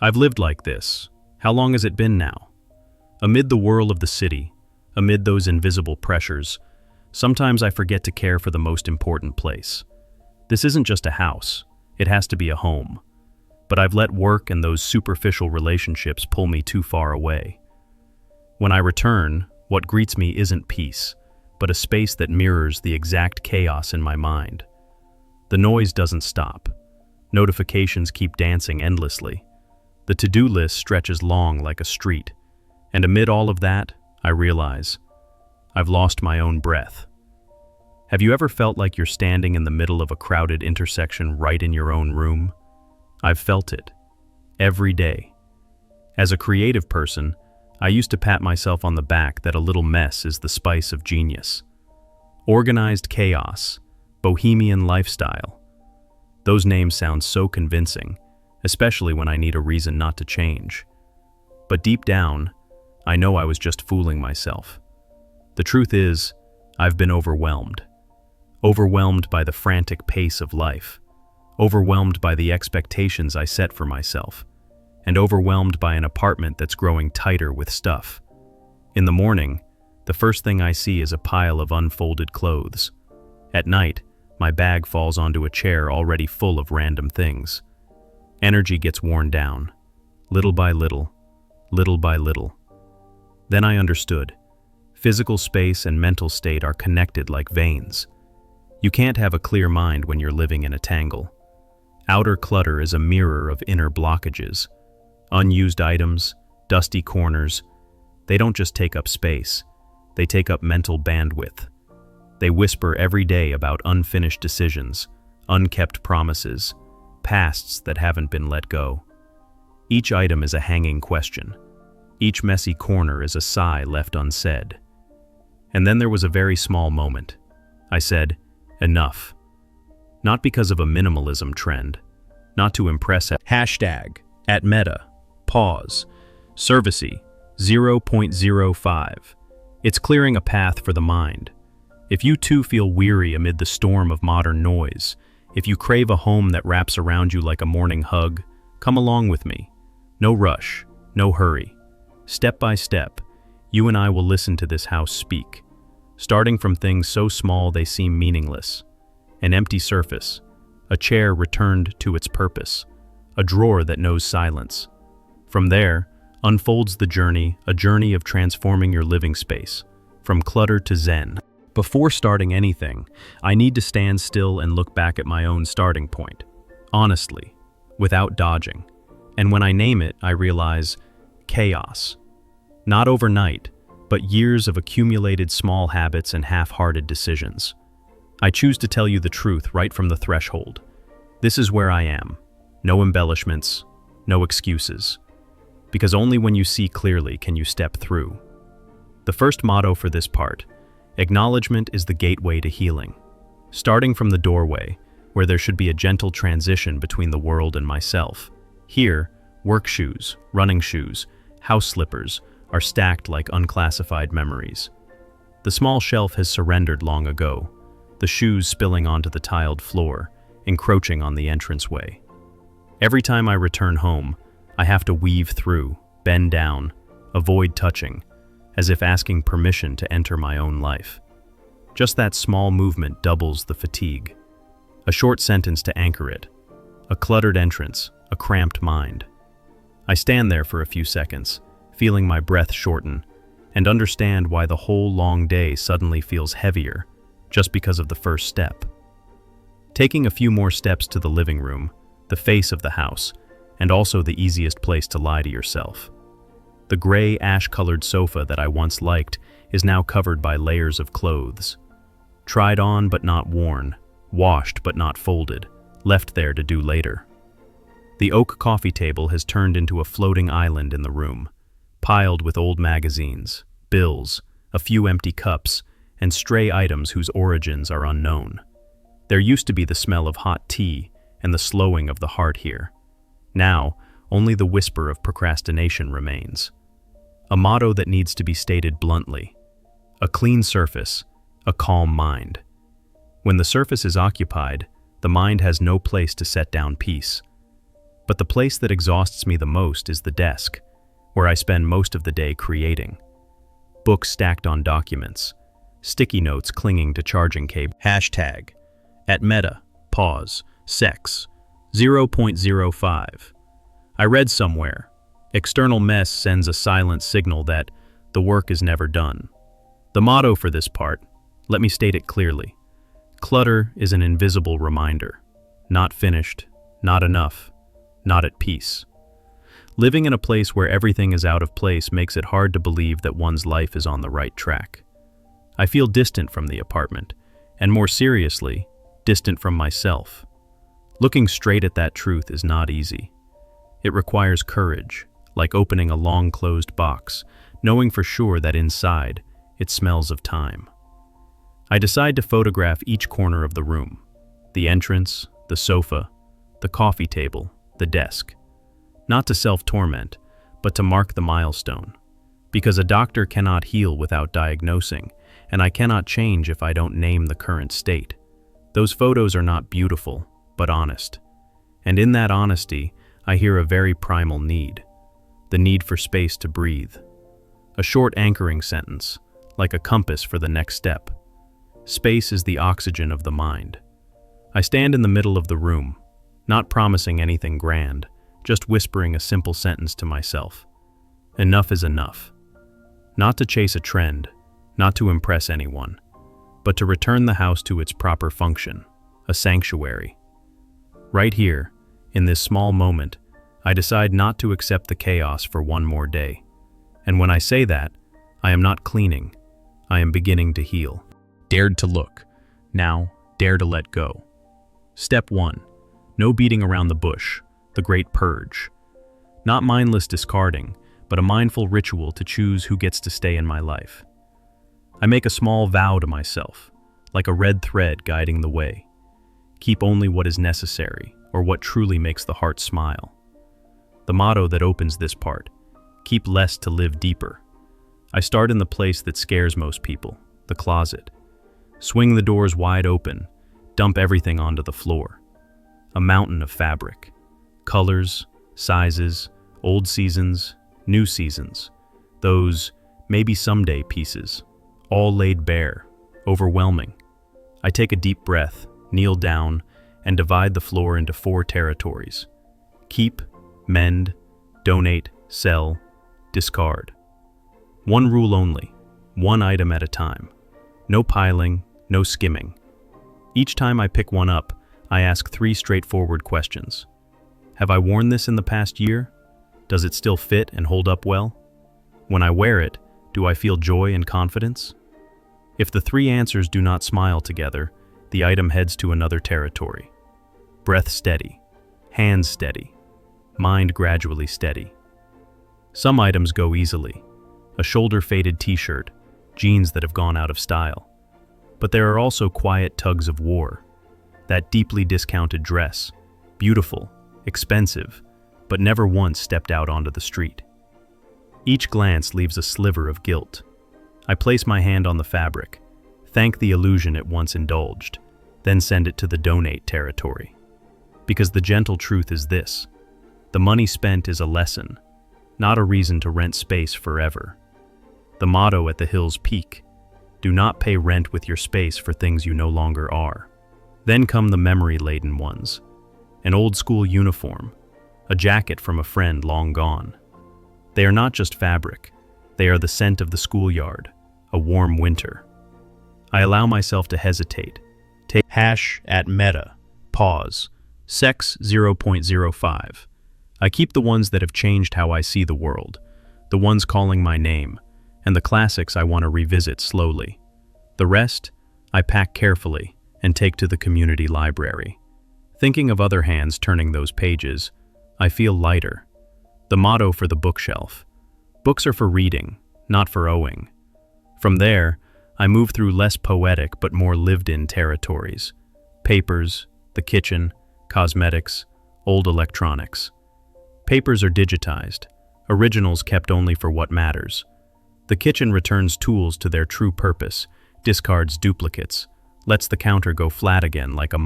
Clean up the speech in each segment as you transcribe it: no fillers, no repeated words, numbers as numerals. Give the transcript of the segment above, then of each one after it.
I've lived like this. How long has it been now? Amid the whirl of the city, amid those invisible pressures, sometimes I forget to care for the most important place. This isn't just a house, it has to be a home. But I've let work and those superficial relationships pull me too far away. When I return, what greets me isn't peace, but a space that mirrors the exact chaos in my mind. The noise doesn't stop. Notifications keep dancing endlessly. The to-do list stretches long like a street. And amid all of that, I realize I've lost my own breath. Have you ever felt like you're standing in the middle of a crowded intersection right in your own room? I've felt it. Every day. As a creative person, I used to pat myself on the back that a little mess is the spice of genius. Organized chaos, bohemian lifestyle. Those names sound so convincing, especially when I need a reason not to change. But deep down, I know I was just fooling myself. The truth is, I've been overwhelmed. Overwhelmed by the frantic pace of life. Overwhelmed by the expectations I set for myself. And overwhelmed by an apartment that's growing tighter with stuff. In the morning, the first thing I see is a pile of unfolded clothes. At night, my bag falls onto a chair already full of random things. Energy gets worn down, little by little, little by little. Then I understood. Physical space and mental state are connected like veins. You can't have a clear mind when you're living in a tangle. Outer clutter is a mirror of inner blockages. Unused items, dusty corners, they don't just take up space, they take up mental bandwidth. They whisper every day about unfinished decisions, unkept promises, pasts that haven't been let go. Each item is a hanging question. Each messy corner is a sigh left unsaid. And then there was a very small moment. I said, enough. Not because of a minimalism trend, not to impress at Meta, pause, Servicey, 0.05. It's clearing a path for the mind. If you too feel weary amid the storm of modern noise, if you crave a home that wraps around you like a morning hug, come along with me. No rush, no hurry. Step by step, you and I will listen to this house speak, starting from things so small they seem meaningless. An empty surface, a chair returned to its purpose, a drawer that knows silence. From there, unfolds the journey, a journey of transforming your living space, from clutter to zen. Before starting anything, I need to stand still and look back at my own starting point, honestly, without dodging. And when I name it, I realize chaos. Not overnight, but years of accumulated small habits and half-hearted decisions. I choose to tell you the truth right from the threshold. This is where I am. No embellishments, no excuses. Because only when you see clearly can you step through. The first motto for this part: acknowledgement is the gateway to healing. Starting from the doorway, where there should be a gentle transition between the world and myself. Here, work shoes, running shoes, house slippers are stacked like unclassified memories. The small shelf has surrendered long ago, the shoes spilling onto the tiled floor, encroaching on the entranceway. Every time I return home, I have to weave through, bend down, avoid touching, as if asking permission to enter my own life. Just that small movement doubles the fatigue. A short sentence to anchor it. A cluttered entrance, a cramped mind. I stand there for a few seconds, feeling my breath shorten, and understand why the whole long day suddenly feels heavier, just because of the first step. Taking a few more steps to the living room, the face of the house, and also the easiest place to lie to yourself. The gray, ash-colored sofa that I once liked is now covered by layers of clothes. Tried on but not worn, washed but not folded, left there to do later. The oak coffee table has turned into a floating island in the room, piled with old magazines, bills, a few empty cups, and stray items whose origins are unknown. There used to be the smell of hot tea and the slowing of the heart here. Now, only the whisper of procrastination remains. A motto that needs to be stated bluntly. A clean surface, a calm mind. When the surface is occupied, the mind has no place to set down peace. But the place that exhausts me the most is the desk, where I spend most of the day creating. Books stacked on documents, sticky notes clinging to charging cable. Hashtag, at Meta, pause, sex, 0.05. I read somewhere, external mess sends a silent signal that the work is never done. The motto for this part, let me state it clearly. Clutter is an invisible reminder. Not finished, not enough, not at peace. Living in a place where everything is out of place makes it hard to believe that one's life is on the right track. I feel distant from the apartment, and more seriously, distant from myself. Looking straight at that truth is not easy. It requires courage, like opening a long-closed box, knowing for sure that inside, it smells of time. I decide to photograph each corner of the room, the entrance, the sofa, the coffee table, the desk. Not to self-torment, but to mark the milestone. Because a doctor cannot heal without diagnosing, and I cannot change if I don't name the current state. Those photos are not beautiful, but honest. And in that honesty, I hear a very primal need. The need for space to breathe. A short anchoring sentence, like a compass for the next step. Space is the oxygen of the mind. I stand in the middle of the room, not promising anything grand, just whispering a simple sentence to myself. Enough is enough. Not to chase a trend, not to impress anyone, but to return the house to its proper function, a sanctuary. Right here, in this small moment, I decide not to accept the chaos for one more day. And when I say that, I am not cleaning, I am beginning to heal. Dared to look. Now, dare to let go. Step 1. No beating around the bush. The great purge. Not mindless discarding, but a mindful ritual to choose who gets to stay in my life. I make a small vow to myself, like a red thread guiding the way. Keep only what is necessary, or what truly makes the heart smile. The motto that opens this part, keep less to live deeper. I start in the place that scares most people, the closet. Swing the doors wide open, dump everything onto the floor. A mountain of fabric. Colors, sizes, old seasons, new seasons. Those maybe someday pieces, all laid bare, overwhelming. I take a deep breath, kneel down, and divide the floor into 4 territories. Keep, mend, donate, sell, discard. One rule only, one item at a time. No piling, no skimming. Each time I pick one up, I ask 3 straightforward questions. Have I worn this in the past year? Does it still fit and hold up well? When I wear it, do I feel joy and confidence? If the 3 answers do not smile together, the item heads to another territory. Breath steady, hands steady, mind gradually steady. Some items go easily. A shoulder-faded t-shirt, jeans that have gone out of style. But there are also quiet tugs of war. That deeply discounted dress, beautiful, expensive, but never once stepped out onto the street. Each glance leaves a sliver of guilt. I place my hand on the fabric, thank the illusion it once indulged, then send it to the donate territory. Because the gentle truth is this: the money spent is a lesson, not a reason to rent space forever. The motto at the hill's peak: do not pay rent with your space for things you no longer are. Then come the memory-laden ones. An old-school uniform, a jacket from a friend long gone. They are not just fabric, they are the scent of the schoolyard, a warm winter. I allow myself to hesitate. Take @ Meta, pause, sex 0.05. I keep the ones that have changed how I see the world, the ones calling my name, and the classics I want to revisit slowly. The rest, I pack carefully and take to the community library. Thinking of other hands turning those pages, I feel lighter. The motto for the bookshelf: books are for reading, not for owing. From there, I move through less poetic but more lived-in territories. Papers, the kitchen, cosmetics, old electronics. Papers are digitized, originals kept only for what matters. The kitchen returns tools to their true purpose, discards duplicates, lets the counter go flat again like a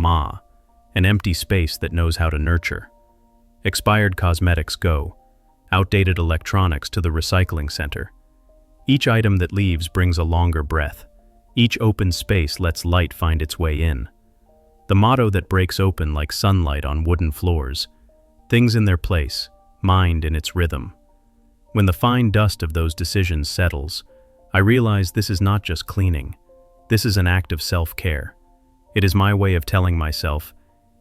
an empty space that knows how to nurture. Expired cosmetics go. Outdated electronics to the recycling center. Each item that leaves brings a longer breath. Each open space lets light find its way in. The motto that breaks open like sunlight on wooden floors. Things in their place, mind in its rhythm. When the fine dust of those decisions settles, I realize this is not just cleaning. This is an act of self-care. It is my way of telling myself,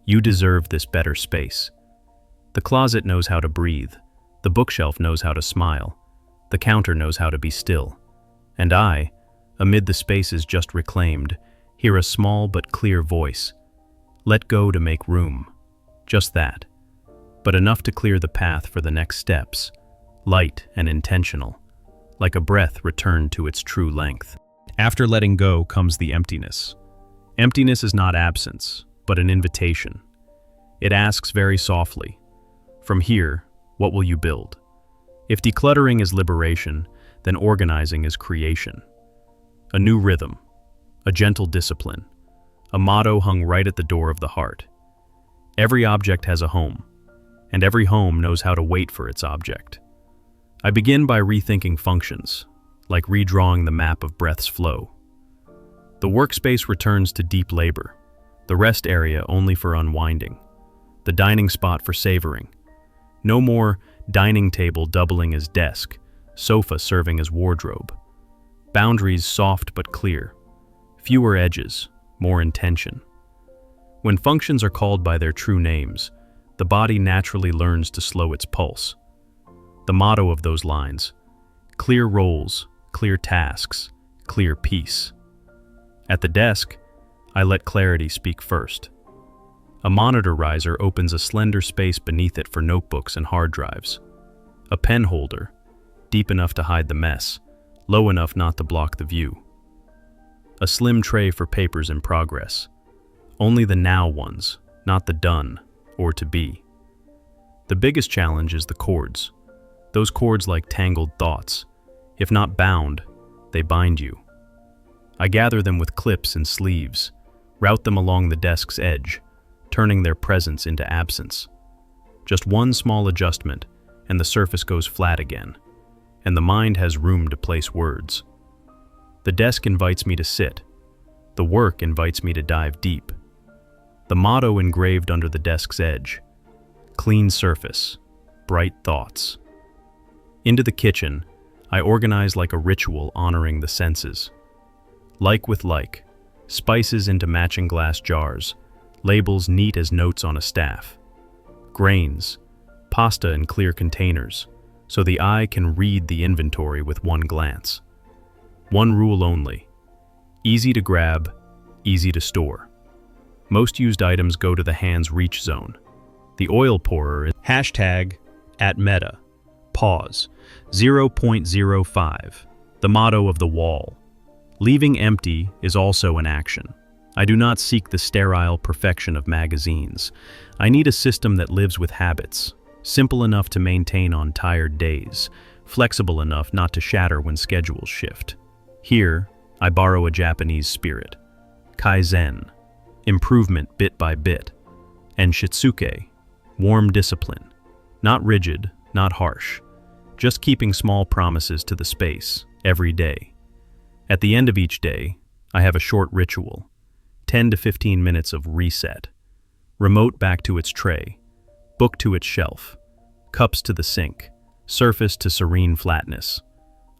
you deserve this better space. The closet knows how to breathe. The bookshelf knows how to smile. The counter knows how to be still. And I, amid the spaces just reclaimed, hear a small but clear voice. Let go to make room. Just that. But enough to clear the path for the next steps. Light and intentional. Like a breath returned to its true length. After letting go comes the emptiness. Emptiness is not absence, but an invitation. It asks very softly, from here, what will you build? If decluttering is liberation, then organizing is creation. A new rhythm, a gentle discipline, a motto hung right at the door of the heart. Every object has a home, and every home knows how to wait for its object. I begin by rethinking functions, like redrawing the map of breath's flow. The workspace returns to deep labor, the rest area only for unwinding, the dining spot for savoring. No more dining table doubling as desk, sofa serving as wardrobe. Boundaries soft but clear, fewer edges, more intention. When functions are called by their true names, the body naturally learns to slow its pulse. The motto of those lines, clear roles, clear tasks, clear peace. At the desk, I let clarity speak first. A monitor riser opens a slender space beneath it for notebooks and hard drives. A pen holder, deep enough to hide the mess, low enough not to block the view. A slim tray for papers in progress. Only the now ones, not the done or to be. The biggest challenge is the cords. Those cords like tangled thoughts. If not bound, they bind you. I gather them with clips and sleeves, route them along the desk's edge, turning their presence into absence. Just one small adjustment, and the surface goes flat again, and the mind has room to place words. The desk invites me to sit. The work invites me to dive deep. The motto engraved under the desk's edge: clean surface, bright thoughts. Into the kitchen, I organize like a ritual honoring the senses. Like with like, spices into matching glass jars, labels neat as notes on a staff. Grains, pasta in clear containers, so the eye can read the inventory with one glance. One rule only: easy to grab, easy to store. Most used items go to the hand's reach zone. The oil pourer is #@meta, pause, 0.05, the motto of the wall. Leaving empty is also an action. I do not seek the sterile perfection of magazines. I need a system that lives with habits, simple enough to maintain on tired days, flexible enough not to shatter when schedules shift. Here, I borrow a Japanese spirit: Kaizen, improvement bit by bit, and Shitsuke, warm discipline, not rigid, not harsh, just keeping small promises to the space every day. At the end of each day, I have a short ritual, 10 to 15 minutes of reset. Remote back to its tray, book to its shelf, cups to the sink, surface to serene flatness,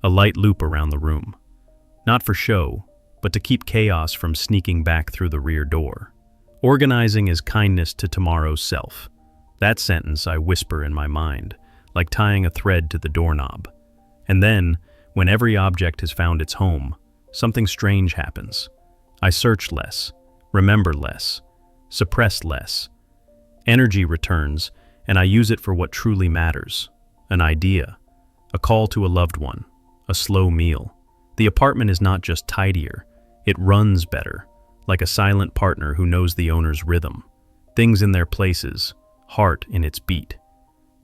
a light loop around the room. Not for show, but to keep chaos from sneaking back through the rear door. Organizing is kindness to tomorrow's self. That sentence I whisper in my mind, like tying a thread to the doorknob. And then, when every object has found its home, something strange happens. I search less, remember less, suppress less. Energy returns, and I use it for what truly matters: an idea, a call to a loved one, a slow meal. The apartment is not just tidier, it runs better, like a silent partner who knows the owner's rhythm. Things in their places, heart in its beat.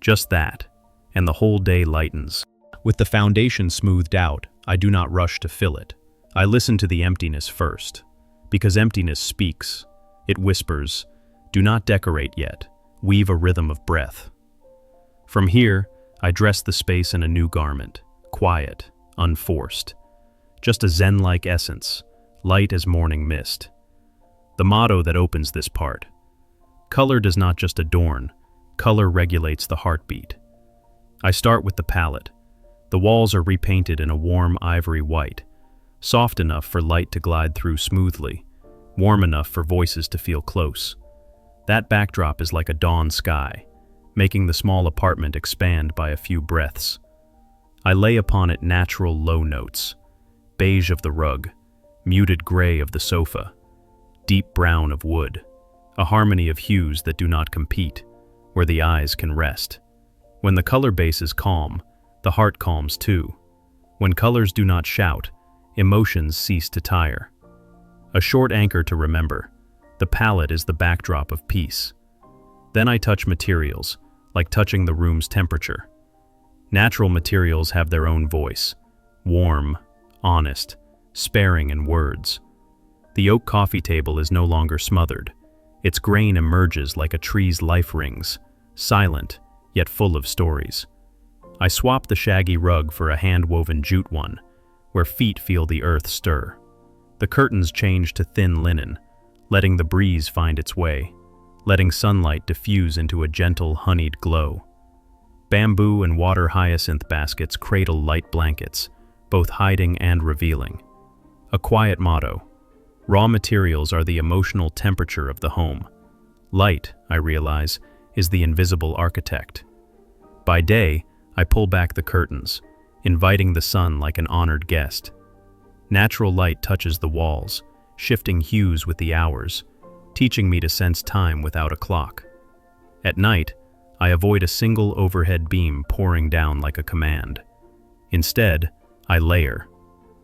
Just that, and the whole day lightens. With the foundation smoothed out, I do not rush to fill it. I listen to the emptiness first, because emptiness speaks. It whispers, "Do not decorate yet. Weave a rhythm of breath. From here, I dress the space in a new garment, quiet, unforced. Just a zen-like essence, light as morning mist. The motto that opens this part. Color does not just adorn, color regulates the heartbeat. I start with the palette. The walls are repainted in a warm ivory white, soft enough for light to glide through smoothly, warm enough for voices to feel close. That backdrop is like a dawn sky, making the small apartment expand by a few breaths. I lay upon it natural low notes, beige of the rug, muted gray of the sofa, deep brown of wood, a harmony of hues that do not compete, where the eyes can rest. When the color base is calm, the heart calms too. When colors do not shout, emotions cease to tire. A short anchor to remember. The palette is the backdrop of peace. Then I touch materials, like touching the room's temperature. Natural materials have their own voice, warm, honest, sparing in words. The oak coffee table is no longer smothered. Its grain emerges like a tree's life rings, silent, yet full of stories. I swap the shaggy rug for a hand-woven jute one, where feet feel the earth stir. The curtains change to thin linen, letting the breeze find its way, letting sunlight diffuse into a gentle, honeyed glow. Bamboo and water hyacinth baskets cradle light blankets, both hiding and revealing. A quiet motto. Raw materials are the emotional temperature of the home. Light, I realize, is the invisible architect. By day, I pull back the curtains, inviting the sun like an honored guest. Natural light touches the walls, shifting hues with the hours, teaching me to sense time without a clock. At night, I avoid a single overhead beam pouring down like a command. Instead, I layer.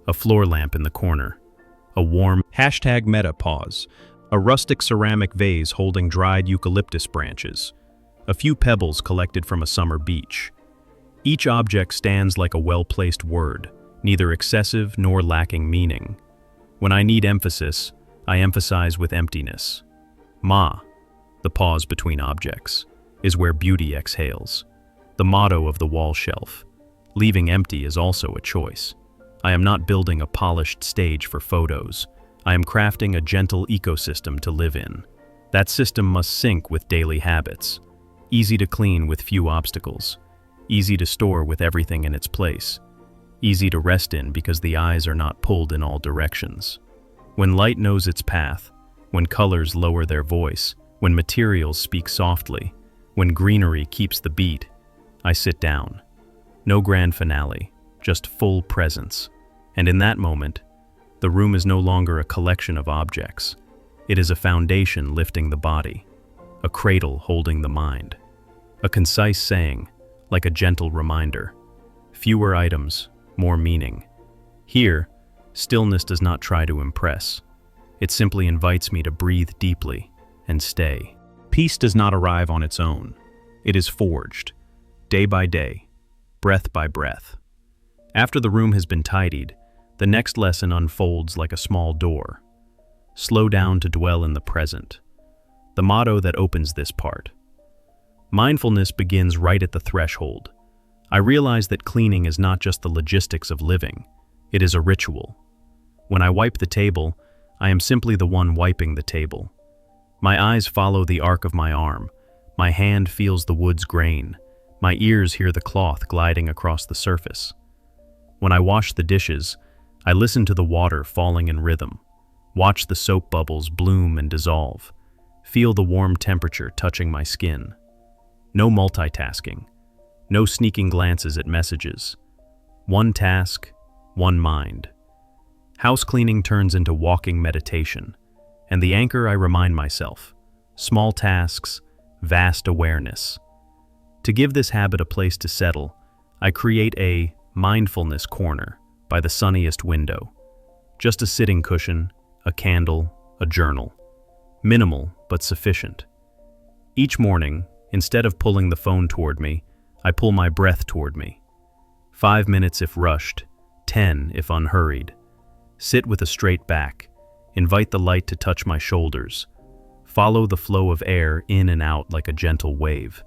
A floor lamp in the corner, a warm #metapause, a rustic ceramic vase holding dried eucalyptus branches, a few pebbles collected from a summer beach. Each object stands like a well-placed word, neither excessive nor lacking meaning. When I need emphasis, I emphasize with emptiness. Ma, the pause between objects, is where beauty exhales. The motto of the wall shelf. Leaving empty is also a choice. I am not building a polished stage for photos. I am crafting a gentle ecosystem to live in. That system must sync with daily habits. Easy to clean with few obstacles. Easy to store with everything in its place. Easy to rest in because the eyes are not pulled in all directions. When light knows its path, when colors lower their voice, when materials speak softly, when greenery keeps the beat, I sit down. No grand finale, just full presence. And in that moment, the room is no longer a collection of objects. It is a foundation lifting the body, a cradle holding the mind. A concise saying, like a gentle reminder. Fewer items, more meaning. Here, stillness does not try to impress. It simply invites me to breathe deeply and stay. Peace does not arrive on its own. It is forged, day by day, breath by breath. After the room has been tidied, the next lesson unfolds like a small door. Slow down to dwell in the present. The motto that opens this part. Mindfulness begins right at the threshold. I realize that cleaning is not just the logistics of living, it is a ritual. When I wipe the table, I am simply the one wiping the table. My eyes follow the arc of my arm, my hand feels the wood's grain, my ears hear the cloth gliding across the surface. When I wash the dishes, I listen to the water falling in rhythm, watch the soap bubbles bloom and dissolve, feel the warm temperature touching my skin. No multitasking, no sneaking glances at messages. One task, one mind. House cleaning turns into walking meditation, and the anchor I remind myself, small tasks, vast awareness. To give this habit a place to settle, I create a mindfulness corner by the sunniest window. Just a sitting cushion, a candle, a journal. Minimal, but sufficient. Each morning, instead of pulling the phone toward me, I pull my breath toward me. 5 minutes if rushed, 10 if unhurried. Sit with a straight back, invite the light to touch my shoulders. Follow the flow of air in and out like a gentle wave.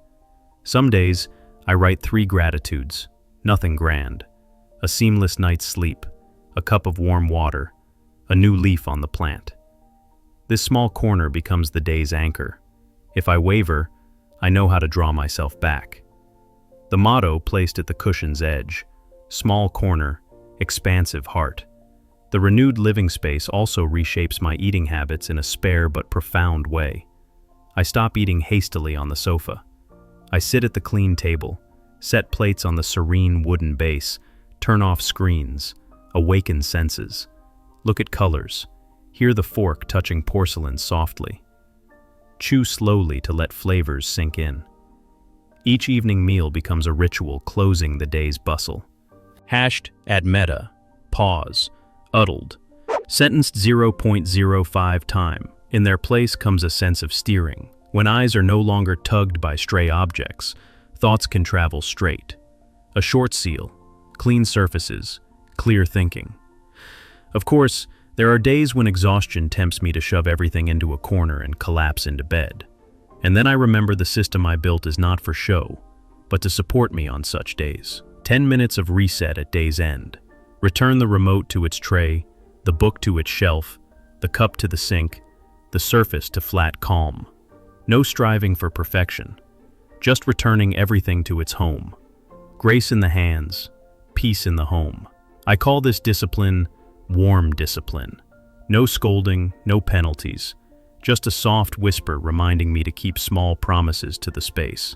Some days, I write 3 gratitudes, nothing grand. A seamless night's sleep, a cup of warm water, a new leaf on the plant. This small corner becomes the day's anchor. If I waver, I know how to draw myself back. The motto placed at the cushion's edge: small corner, expansive heart. The renewed living space also reshapes my eating habits in a spare but profound way. I stop eating hastily on the sofa. I sit at the clean table, set plates on the serene wooden base, turn off screens, awaken senses. Look at colors. Hear the fork touching porcelain softly. Chew slowly to let flavors sink in. Each evening meal becomes a ritual closing the day's bustle. Hashed ad meta, pause, uddled, sentenced 0.05 time. In their place comes a sense of steering. When eyes are no longer tugged by stray objects, thoughts can travel straight. A short seal, clean surfaces, clear thinking. Of course, there are days when exhaustion tempts me to shove everything into a corner and collapse into bed. And then I remember the system I built is not for show, but to support me on such days. 10 minutes of reset at day's end. Return the remote to its tray, the book to its shelf, the cup to the sink, the surface to flat calm. No striving for perfection, just returning everything to its home. Grace in the hands, peace in the home. I call this discipline warm discipline. No scolding, no penalties, just a soft whisper reminding me to keep small promises to the space.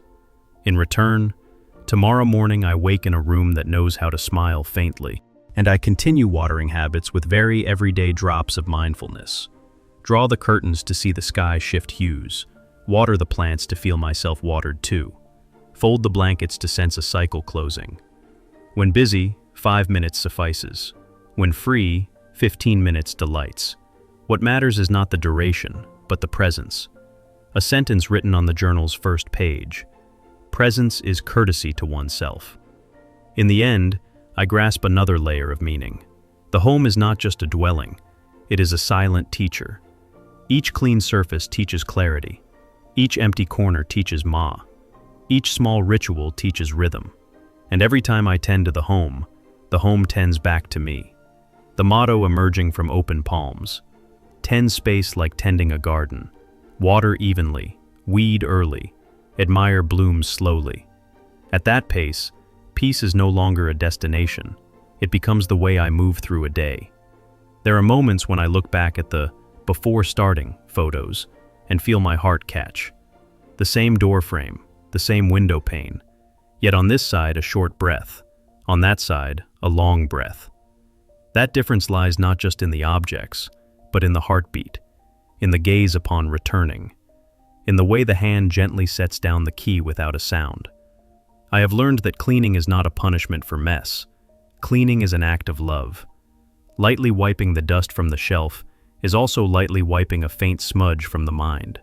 In return, tomorrow morning I wake in a room that knows how to smile faintly, and I continue watering habits with very everyday drops of mindfulness. Draw the curtains to see the sky shift hues, water the plants to feel myself watered too, fold the blankets to sense a cycle closing. When busy, 5 minutes suffices. When free, 15 minutes delights. What matters is not the duration, but the presence. A sentence written on the journal's first page. Presence is courtesy to oneself. In the end, I grasp another layer of meaning. The home is not just a dwelling, it is a silent teacher. Each clean surface teaches clarity. Each empty corner teaches ma. Each small ritual teaches rhythm. And every time I tend to the home tends back to me. The motto emerging from open palms. Tend space like tending a garden. Water evenly, weed early, admire blooms slowly. At that pace, peace is no longer a destination. It becomes the way I move through a day. There are moments when I look back at the before starting photos and feel my heart catch. The same door frame, the same window pane, yet on this side a short breath, on that side a long breath. That difference lies not just in the objects, but in the heartbeat, in the gaze upon returning, in the way the hand gently sets down the key without a sound. I have learned that cleaning is not a punishment for mess. Cleaning is an act of love. Lightly wiping the dust from the shelf is also lightly wiping a faint smudge from the mind.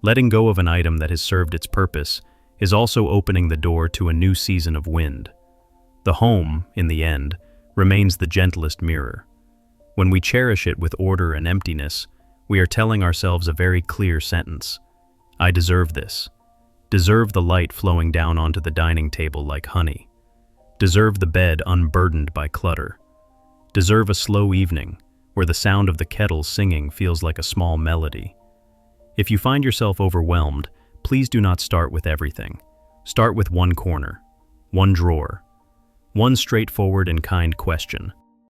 Letting go of an item that has served its purpose is also opening the door to a new season of wind. The home, in the end, remains the gentlest mirror. When we cherish it with order and emptiness, we are telling ourselves a very clear sentence. I deserve this. Deserve the light flowing down onto the dining table like honey. Deserve the bed unburdened by clutter. Deserve a slow evening, where the sound of the kettle singing feels like a small melody. If you find yourself overwhelmed, please do not start with everything. Start with one corner, one drawer, one straightforward and kind question.